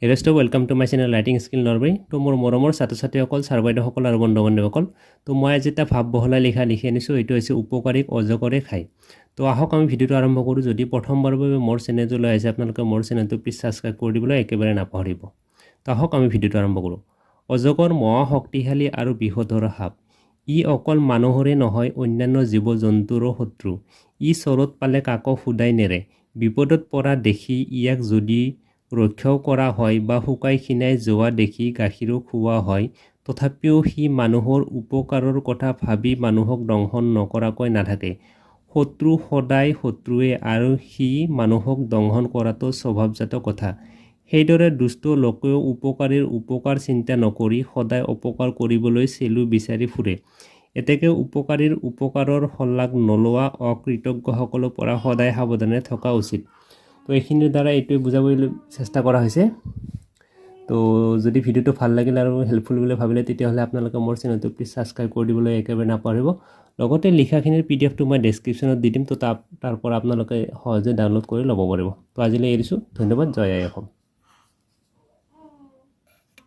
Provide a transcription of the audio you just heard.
হেৰেষ্ট welcome to my channel writing skill নৰৱে। তো মোৰ মৰমৰ ছাত্ৰ ছাত্ৰীসকল, ছাৰ বাইদেউসকল আৰু বন্ধু বান্ধৱীসকল, তো মই আজি এটা ভাৱ বহলাই লিখি আনিছোঁ। এইটো হৈছে উপকাৰীক অজগৰে খায়। তো আহক আমি ভিডিঅ'টো আৰম্ভ কৰোঁ। যদি প্ৰথমবাৰৰ বাবে মোৰ চেনেলটোলৈ আহিছে, আপোনালোকে মোৰ চেনেলটো প্লিজ ছাবস্ক্ৰাইব কৰি দিবলৈ একেবাৰে নাপাহৰিব। তো আহক আমি ভিডিঅ'টো আৰম্ভ কৰোঁ। অজগৰ মহা শক্তিশালী আৰু বিষধৰ সাপ। ই অকল মানুহৰে নহয়, অন্যান্য জীৱ জন্তুৰো শত্ৰু। ই চৰত পালে কাকো শুদাই নেৰে। বিপদত পৰা দেখি ইয়াক যদি ৰক্ষাও কৰা হয় বা শুকাই খিনাই যোৱা দেখি গাখীৰো খুওৱা হয়, তথাপিও সি মানুহৰ উপকাৰৰ কথা ভাবি মানুহক দংশন নকৰাকৈ নাথাকে। শত্ৰু সদায় শত্ৰুৱে আৰু সি মানুহক দংশন কৰাটো স্বভাৱজাত কথা। সেইদৰে দুষ্ট লোকেও উপকাৰীৰ উপকাৰ চিন্তা নকৰি সদায় অপকাৰ কৰিবলৈ চেলু বিচাৰি ফুৰে। এতেকে উপকাৰীৰ উপকাৰৰ শলাগ নলোৱা অকৃতজ্ঞসকলৰ পৰা সদায় সাৱধানে থকা উচিত। তো এইখিনিৰ দ্বাৰা এইটোৱে বুজাবলৈ চেষ্টা কৰা হৈছে। তো যদি ভিডিঅ'টো ভাল লাগিল আৰু হেল্পফুল বুলি ভাবিলে, তেতিয়াহ'লে আপোনালোকে মোৰ চেনেলটো প্লিজ ছাবস্ক্ৰাইব কৰি দিবলৈ একেবাৰে নাপাহৰিব। লগতে লিখাখিনিৰ PDF টো মই ডেছক্ৰিপশ্যনত দি দিম। তো তাৰ পৰা আপোনালোকে সহজে ডাউনলোড কৰি ল'ব পাৰিব। তো আজিলৈ এৰিছোঁ। ধন্যবাদ। জয় আই অসম।